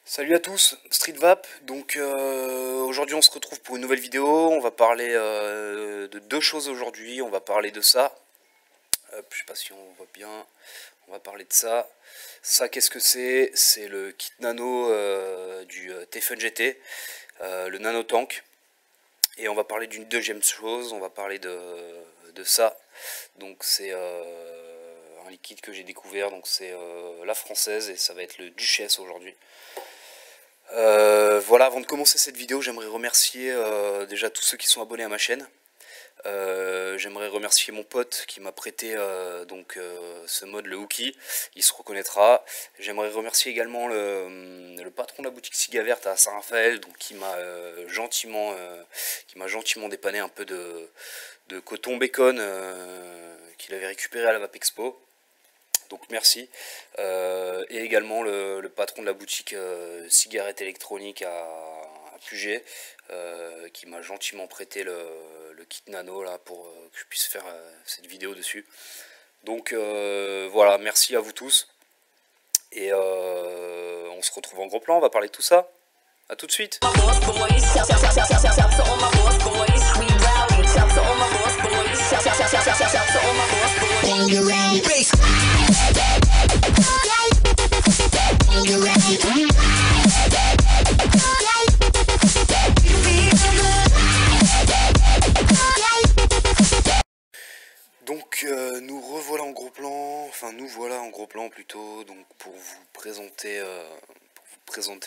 Salut à tous, Street Vap. Donc aujourd'hui on se retrouve pour une nouvelle vidéo. On va parler de deux choses aujourd'hui. On va parler de ça. Hop, je sais pas si on voit bien. On va parler de ça. Ça, qu'est-ce que c'est? C'est le kit nano du Typhon GT, le nano tank. Et on va parler d'une deuxième chose. On va parler de ça. Donc c'est un liquide que j'ai découvert. Donc c'est la française et ça va être le Duchesse aujourd'hui. Voilà, avant de commencer cette vidéo, j'aimerais remercier déjà tous ceux qui sont abonnés à ma chaîne. J'aimerais remercier mon pote qui m'a prêté ce mode, le Hooky, il se reconnaîtra. J'aimerais remercier également le patron de la boutique Ciga Verte à Saint-Raphaël, donc qui m'a gentiment dépanné un peu de coton bacon qu'il avait récupéré à la Vap Expo. Donc merci. Et également le patron de la boutique cigarettes électroniques à Puget, qui m'a gentiment prêté le kit nano là pour que je puisse faire cette vidéo dessus. Donc voilà, merci à vous tous. Et on se retrouve en gros plan, on va parler de tout ça. A tout de suite. Donc nous revoilà en gros plan, enfin nous voilà en gros plan plutôt, donc pour vous présenter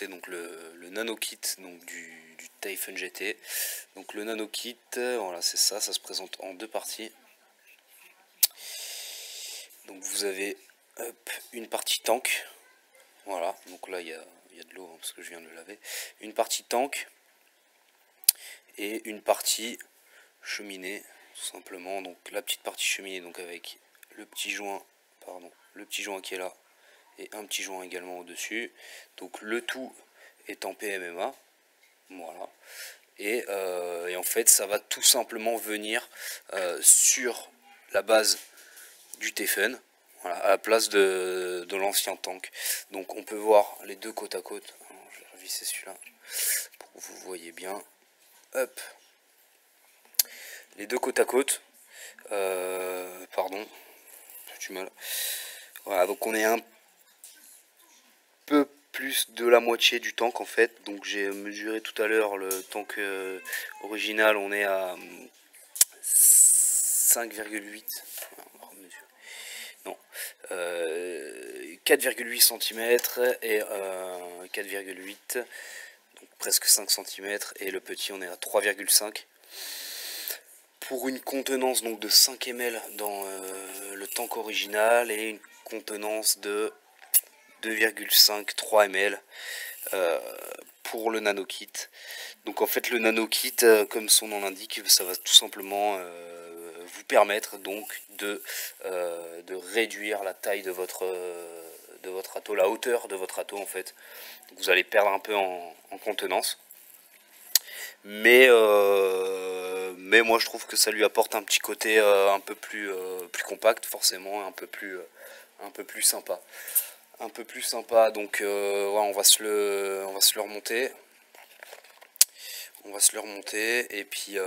donc le nano kit donc du Typhon GT. Donc le nano kit, voilà c'est ça, ça se présente en deux parties. Donc vous avez hop, une partie tank, voilà, donc là il y a de l'eau hein, parce que je viens de le laver, une partie tank et une partie cheminée tout simplement. Donc la petite partie cheminée donc avec le petit joint qui est là et un petit joint également au dessus, donc le tout est en PMMA, voilà, et en fait ça va tout simplement venir sur la base du Typhon, voilà, à la place de l'ancien tank. Donc on peut voir les deux côte à côte. Alors, je vais revisser celui-là pour que vous voyez bien. Hop, les deux côte à côte. Pardon, j'ai du mal. Voilà, donc on est un peu plus de la moitié du tank en fait. Donc j'ai mesuré tout à l'heure le tank original, on est à 5,8. Non, 4,8 cm et 4,8, donc presque 5 cm, et le petit on est à 3,5. Pour une contenance donc de 5 ml dans le tank original et une contenance de 2,5-3 ml pour le nano kit. Donc en fait le nano kit, comme son nom l'indique, ça va tout simplement vous permettre donc de réduire la taille de votre atteau, la hauteur de votre atteau en fait. Donc vous allez perdre un peu en contenance. Mais moi je trouve que ça lui apporte un petit côté un peu plus compact forcément, un peu plus sympa. Un peu plus sympa, donc ouais, on va se le remonter. On va se le remonter et puis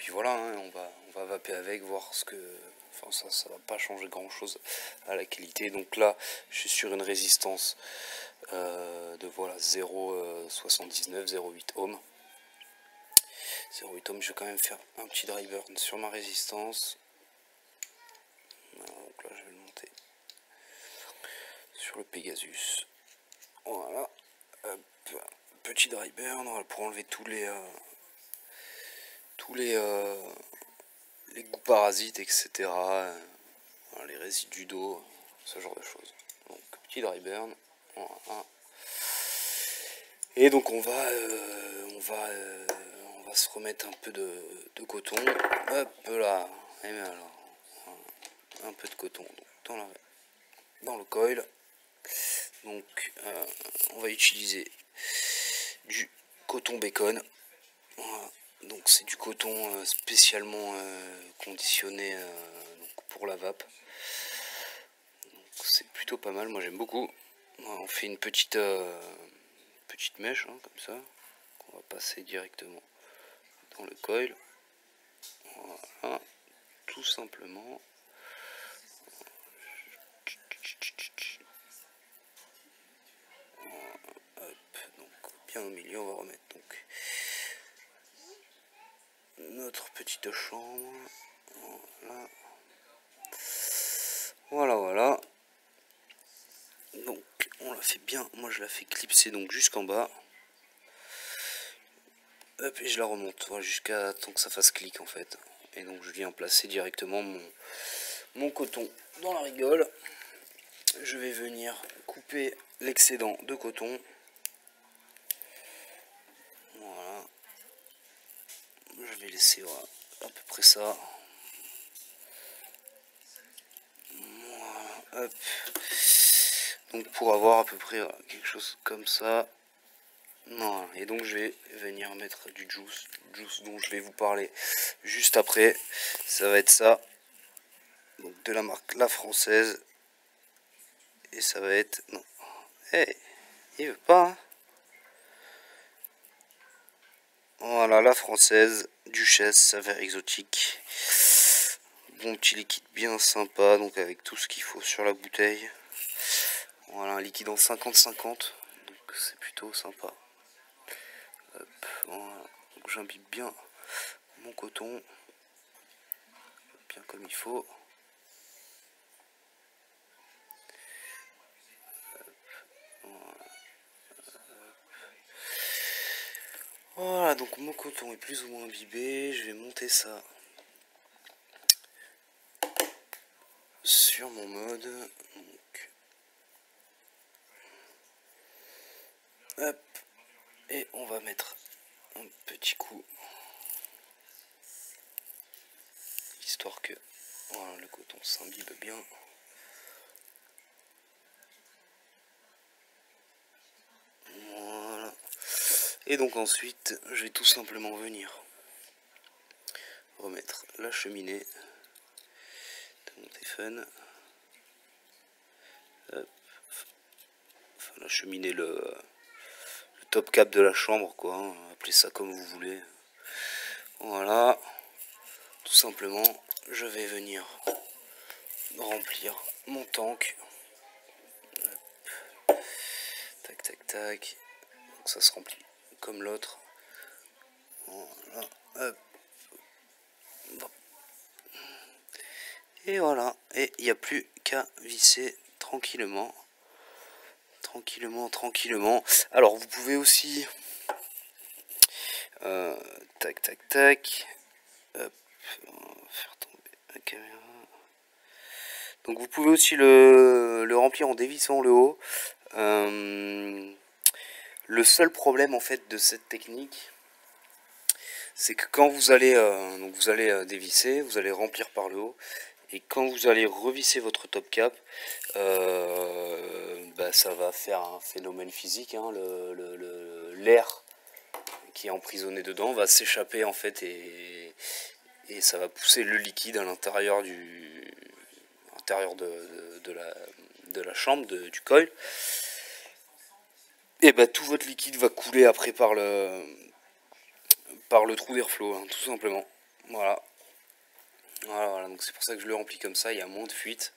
voilà, hein, on va vaper avec, voir ce que. Enfin ça va pas changer grand chose à la qualité. Donc là je suis sur une résistance de voilà 0,79, 0,8 ohms. 0,8 ohms, je vais quand même faire un petit dry burn sur ma résistance. Alors, donc là je vais le monter sur le Pegasus. Voilà. Hop. Petit dry burn pour enlever tous les goûts parasites, etc. Voilà, les résidus d'eau, ce genre de choses. Donc petit dry burn. Voilà. Et donc on va se remettre un peu de coton. Hop là. Et bien alors, un peu de coton dans le coil. Donc on va utiliser du coton bacon. Voilà. Donc c'est du coton spécialement conditionné donc pour la vape. C'est plutôt pas mal, moi j'aime beaucoup. Voilà, on fait une petite petite mèche, hein, comme ça, qu'on va passer directement dans le coil. Voilà, tout simplement. Hop, donc bien au milieu, on va remettre donc notre petite chambre. Voilà. Voilà, voilà. Donc on la fait bien, moi je la fais clipser donc jusqu'en bas. Hop, et je la remonte jusqu'à temps que ça fasse clic en fait. Et donc je viens placer directement mon coton dans la rigole. Je vais venir couper l'excédent de coton. Voilà. Je vais laisser voilà, à peu près ça. Voilà, hop. Donc pour avoir à peu près voilà, quelque chose comme ça. Voilà. Et donc je vais venir mettre du juice dont je vais vous parler juste après. Ça va être ça. Donc de la marque La Française. Et ça va être... Non. Hey, il veut pas. Hein. Voilà, La Française, Duchesse, saveur exotique. Bon petit liquide bien sympa, donc avec tout ce qu'il faut sur la bouteille. Voilà, un liquide en 50-50, donc c'est plutôt sympa. Hop, voilà. Donc j'imbibe bien mon coton, bien comme il faut. Voilà, donc mon coton est plus ou moins imbibé. Je vais monter ça sur mon mode. Donc, hop, et on va mettre un petit coup, histoire que voilà, le coton s'imbibe bien. Voilà. Et donc ensuite, je vais tout simplement venir remettre la cheminée de mon téléphone. Hop. Enfin, la cheminée, le top cap de la chambre, quoi. Hein. Appelez ça comme vous voulez. Voilà. Tout simplement, je vais venir remplir mon tank. Hop. Tac, tac, tac. Donc ça se remplit comme l'autre. Voilà. Hop. Et voilà. Et il n'y a plus qu'à visser tranquillement. Tranquillement. Alors vous pouvez aussi... tac, tac, tac. Hop. On va faire tomber la caméra. Donc vous pouvez aussi le remplir en dévissant le haut. Le seul problème en fait de cette technique, c'est que quand vous allez, dévisser, vous allez remplir par le haut, et quand vous allez revisser votre top cap, ça va faire un phénomène physique, hein, l'air qui est emprisonné dedans va s'échapper en fait, et ça va pousser le liquide à l'intérieur de la chambre, du coil. Et bah tout votre liquide va couler après par le trou d'airflow, hein, tout simplement. Voilà. Voilà, donc c'est pour ça que je le remplis comme ça, il y a moins de fuite.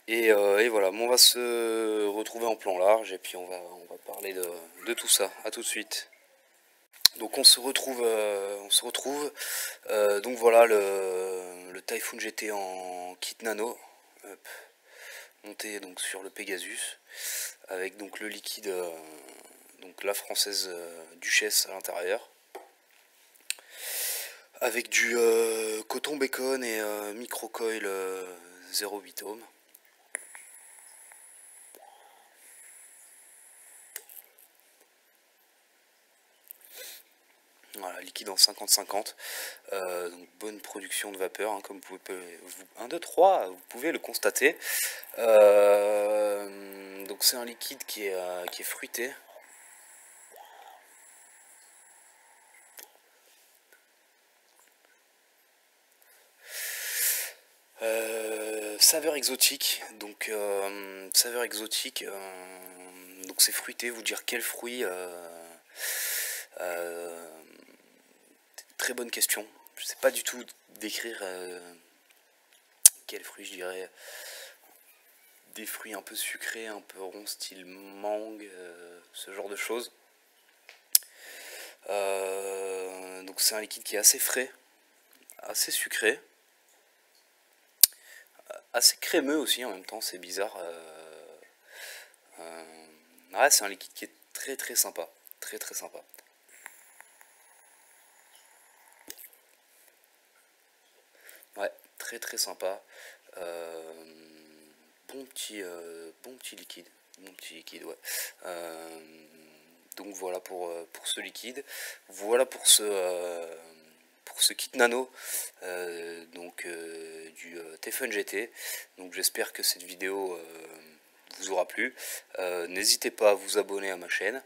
Et voilà, bon, on va se retrouver en plan large et puis on va parler de tout ça. À tout de suite. Donc on se retrouve, donc voilà le Typhoon GT en kit nano. Hop. Monté donc sur le Pegasus avec donc le liquide donc la Française Duchesse à l'intérieur, avec du coton bacon et microcoil 0,8 ohm. Voilà, liquide en 50-50, donc bonne production de vapeur, hein, comme vous pouvez, 1, 2, 3, vous pouvez le constater. Donc c'est un liquide qui est fruité. Saveur exotique, donc c'est fruité, vous dire quel fruit. Très bonne question. Je sais pas du tout décrire quel fruit je dirais. Des fruits un peu sucrés, un peu ronds, style mangue, ce genre de choses. Donc c'est un liquide qui est assez frais, assez sucré, assez crémeux aussi en même temps, c'est bizarre. Ouais, c'est un liquide qui est très très sympa, très très sympa. Ouais, très très sympa. Euh, bon petit liquide, bon petit liquide, ouais. Donc voilà pour ce liquide. Voilà pour ce kit nano du Tefun GT. Donc j'espère que cette vidéo vous aura plu. N'hésitez pas à vous abonner à ma chaîne.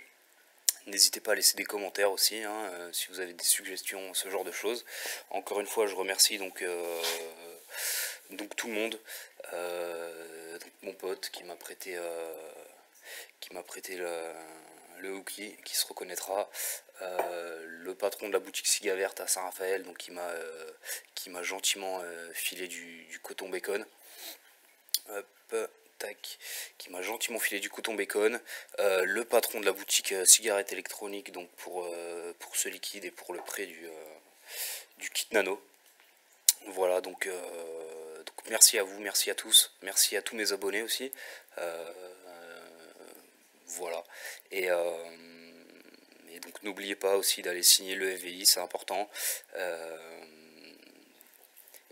N'hésitez pas à laisser des commentaires aussi, hein, si vous avez des suggestions, ce genre de choses. Encore une fois, je remercie donc tout le monde, donc mon pote qui m'a prêté le hooky, qui se reconnaîtra, le patron de la boutique Ciga Verte à Saint-Raphaël, donc qui m'a gentiment filé du coton bacon. Hop, tac, qui m'a gentiment filé du coton bacon, le patron de la boutique cigarette électronique, donc pour ce liquide et pour le prêt du kit nano. Voilà, donc merci à vous, merci à tous, merci à tous mes abonnés aussi. Voilà. Et, euh, et donc n'oubliez pas aussi d'aller signer le FVI, c'est important.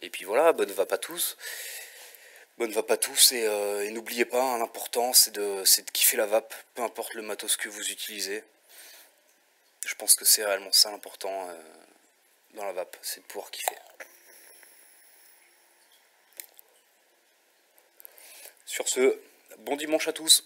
Et puis voilà, bonne vape à tous. Bonne vape à tous et n'oubliez pas, hein, l'important c'est de kiffer la vape, peu importe le matos que vous utilisez. Je pense que c'est réellement ça l'important dans la vape, c'est de pouvoir kiffer. Sur ce, bon dimanche à tous.